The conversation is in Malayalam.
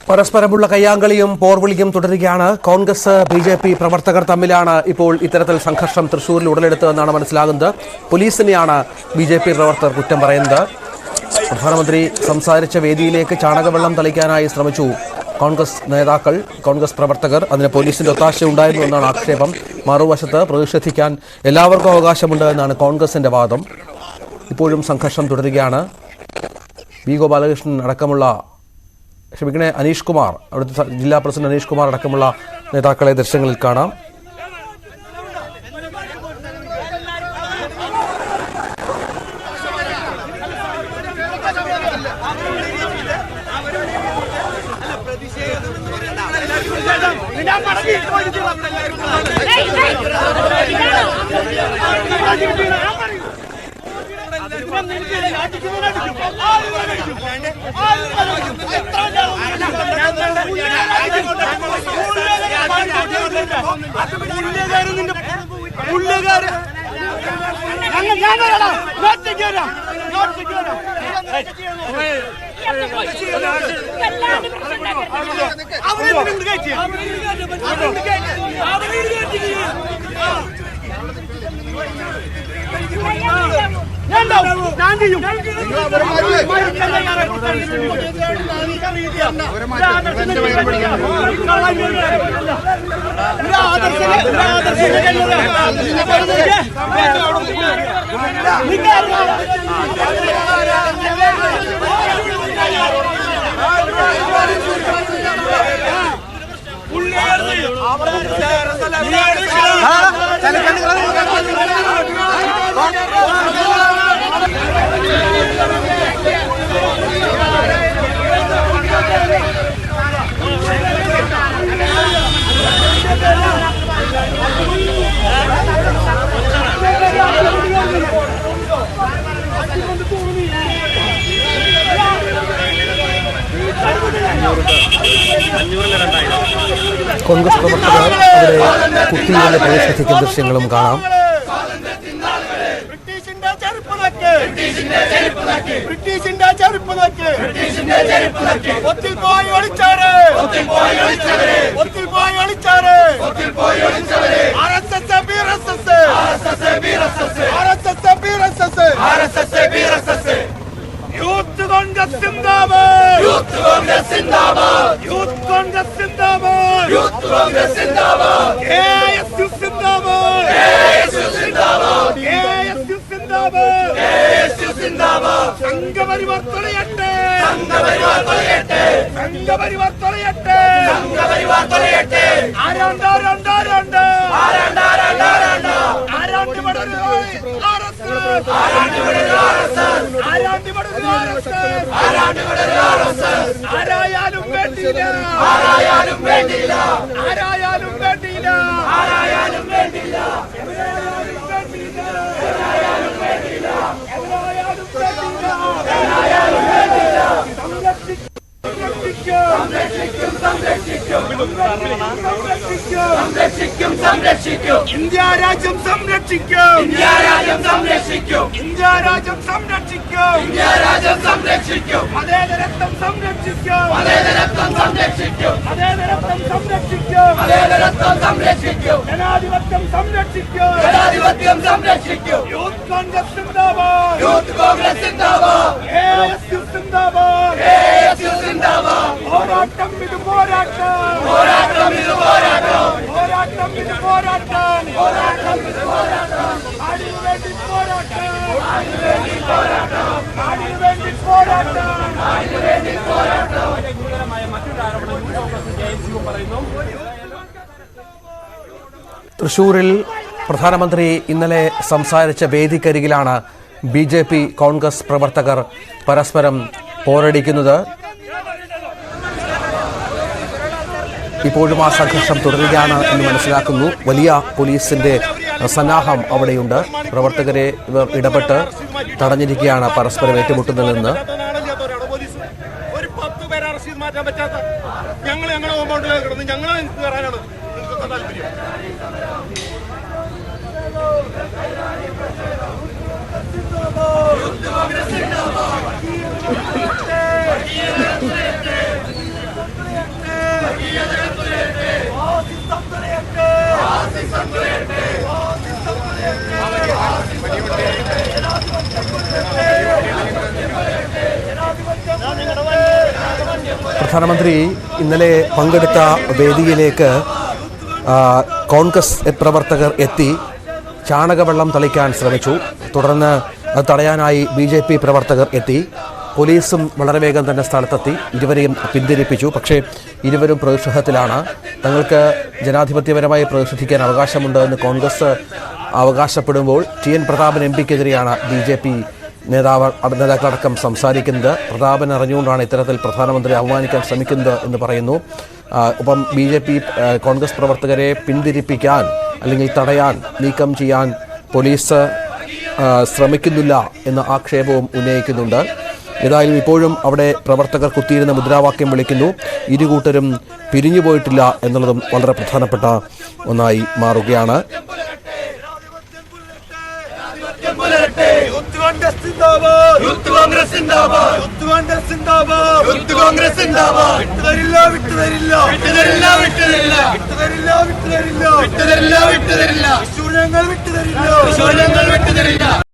പരസ്പരമുള്ള കയ്യാങ്കളിയും പോർവിളിയും തുടരുകയാണ്. കോൺഗ്രസ് ബി.ജെ.പി. പ്രവർത്തകർ തമ്മിലാണ് ഇപ്പോൾ ഇത്തരത്തിൽ സംഘർഷം തൃശൂരിൽ ഉടലെടുത്തതെന്നാണ് മനസ്സിലാകുന്നത്. പോലീസിനെയാണ് ബി.ജെ.പി. പ്രവർത്തകർ കുറ്റം പറയുന്നത്. പ്രധാനമന്ത്രി സംസാരിച്ച വേദിയിലേക്ക് ചാണകവെള്ളം തളിക്കാനായി ശ്രമിച്ചു കോൺഗ്രസ് നേതാക്കൾ, കോൺഗ്രസ് പ്രവർത്തകർ. അതിന് പോലീസിന്റെ ഒത്താശ ഉണ്ടായിരുന്നു എന്നാണ് ആക്ഷേപം. മറുവശത്ത് പ്രതിഷേധിക്കാൻ എല്ലാവർക്കും അവകാശമുണ്ട് എന്നാണ് കോൺഗ്രസിന്റെ വാദം. ഇപ്പോഴും സംഘർഷം തുടരുകയാണ്. വി ഗോപാലകൃഷ്ണൻ അടക്കമുള്ള അനീഷ് കുമാർ, അവിടുത്തെ ജില്ലാ പ്രസിഡന്റ് അനീഷ് കുമാർ അടക്കമുള്ള നേതാക്കളെ ദൃശ്യങ്ങളിൽ കാണാം. കോൺഗ്രസ് പ്രവർത്തകർ അവരെ കുത്തിയിരുന്ന് പ്രതിഷേധിക്കുന്ന ദൃശ്യങ്ങളും കാണാം. യൂത്ത് കോൺഗ്രസ് സിന്ദാബാദ്, യൂത്ത് കോൺഗ്രസ് സിന്ദാബാദ്, യൂത്ത് കോൺഗ്രസ് സിന്ദാബാദ്, യൂത്ത് കോൺഗ്രസ് സിന്ദാബാദ്, കെഎസ്യു സിന്ദാബാദ്, കെഎസ്യു സിന്ദാബാദ്, കെഎസ്യു സിന്ദാബാദ്, കെഎസ്യു സിന്ദാബാദ്. സംഘപരിവാർ തുലയട്ടെ, സംഘപരിവാർ തുലയട്ടെ, സംഘപരിവാർ തുലയട്ടെ, സംഘപരിവാർ തുലയട്ടെ. ആരാണ്ട് ആരാണ്ട് ആരാണ്ട് ആരാണ്ട് ആരാണ്ട് ആരാണ്ട് ആരാണ്ട് മടരു ആർഎസ്എസ്, ആരാണ്ട് മടരു ആർഎസ്എസ്, ആരാണ്ട് മടരു ആർഎസ്എസ്, ആരാണ്ട് മടരു ആർഎസ്എസ്. ആരായാലും വേണ്ടിയില്ല, ആരായാലും വേണ്ടിയില്ല, ആരായാലും വേണ്ടിയില്ല, ആരായാലും വേണ്ടിയില്ല, ആരായാലും വേണ്ടിയില്ല, ആരായാലും വേണ്ടിയില്ല, ആരായാലും വേണ്ടിയില്ല, ആരായാലും വേണ്ടിയില്ല. സംരക്ഷിക്കും, സംരക്ഷിക്കും, സംരക്ഷിക്കും, സംരക്ഷിക്കും. ഇന്ത്യ രാജ്യം സംരക്ഷിക്കും, ഇന്ത്യ രാജ്യം സംരക്ഷിക്കും, ഇന്ത്യ രാജ്യം സംരക്ഷിക്കും, ഇന്ത്യ രാജ്യം സംരക്ഷിക്കും. മതേതരത്വം സംരക്ഷിക്കും, മതേതരത്വം സംരക്ഷിക്കും, മതേതരത്വം സംരക്ഷിക്കും, മതേതരത്വം സംരക്ഷിക്കും. ജനാധിപത്യം സംരക്ഷിക്കും, ജനാധിപത്യം സംരക്ഷിക്കും. യൂത്ത് കോൺഗ്രസ് സിന്ദാബാദ്, യൂത്ത് കോൺഗ്രസ് സിന്ദാബാദ്, കെഎസ്യു സിന്ദാബാദ്, കെഎസ്യു സിന്ദാബാദ്. പോരാട്ടം ഇത് പോരാട്ടം, പോരാട്ടം ഇത് പോരാട്ടം, പോരാട്ടം ഇത് പോരാട്ടം, പോരാട്ടം ഇത് പോരാട്ടം. നാടിനു വേണ്ടി പോരാട്ടം, നാടിനു വേണ്ടി പോരാട്ടം, നാടിനു വേണ്ടി പോരാട്ടം, നാടിനു വേണ്ടി പോരാട്ടം. ഗുരുതരമായ മറ്റൊരു ആരോപണം പറയുന്നു. തൃശൂരിൽ പ്രധാനമന്ത്രി ഇന്നലെ സംസാരിച്ച വേദിക്കരികിലാണ് ബി.ജെ.പി. കോൺഗ്രസ് പ്രവർത്തകർ പരസ്പരം പോരടിക്കുന്നത്. ഇപ്പോഴും ആ സംഘർഷം തുടരുകയാണ് എന്ന് മനസ്സിലാക്കുന്നു. വലിയ പോലീസിന്റെ സന്നാഹം അവിടെയുണ്ട്. പ്രവർത്തകരെ ഇവർ ഇടപെട്ട് തടഞ്ഞിരിക്കുകയാണ് പരസ്പരം ഏറ്റുമുട്ടുന്നതിൽ നിന്ന്. ഒരു 10 പേരെ അറസ്റ്റ് ചെയ്ത് മാറ്റാൻ പറ്റാത്ത ഞങ്ങളെ കോമ്പൗണ്ടിൽ കിടന്ന് ഞങ്ങളെ കയറാനാണ് താല്പര്യം. പ്രധാനമന്ത്രി ഇന്നലെ പങ്കെടുത്ത വേദിയിലേക്ക് കോൺഗ്രസ് പ്രവർത്തകർ എത്തി ചാണകവെള്ളം തളിക്കാൻ ശ്രമിച്ചു. തുടർന്ന് അത് തടയാനായി BJP പ്രവർത്തകർ എത്തി. പോലീസും വളരെ വേഗം തന്നെ സ്ഥലത്തെത്തി ഇരുവരെയും പിന്തിരിപ്പിച്ചു. പക്ഷേ ഇരുവരും പ്രതിഷേധത്തിലാണ്. തങ്ങൾക്ക് ജനാധിപത്യപരമായി പ്രതിഷേധിക്കാൻ അവകാശമുണ്ട് എന്ന് കോൺഗ്രസ് അവകാശപ്പെടുമ്പോൾ TN പ്രതാപൻ MPക്കെതിരെയാണ് BJP നേതാക്കളടക്കം സംസാരിക്കുന്നത്. പ്രതാപൻ അറിഞ്ഞുകൊണ്ടാണ് ഇത്തരത്തിൽ പ്രധാനമന്ത്രി അവമാനിക്കാൻ ശ്രമിക്കുന്നത് എന്ന് പറയുന്നു. ഒപ്പം BJP കോൺഗ്രസ് പ്രവർത്തകരെ പിന്തിരിപ്പിക്കാൻ അല്ലെങ്കിൽ തടയാൻ, നീക്കം ചെയ്യാൻ പോലീസ് ശ്രമിക്കുന്നില്ല എന്ന ആക്ഷേപവും ഉന്നയിക്കുന്നുണ്ട്. ഏതായാലും ഇപ്പോഴും അവിടെ പ്രവർത്തകർ കുത്തിയിരുന്ന മുദ്രാവാക്യം വിളിക്കുന്നു. ഇരുകൂട്ടരും പിരിഞ്ഞുപോയിട്ടില്ല എന്നുള്ളതും വളരെ പ്രധാനപ്പെട്ട ഒന്നായി മാറുകയാണ്. വിട്ടുതരില്ല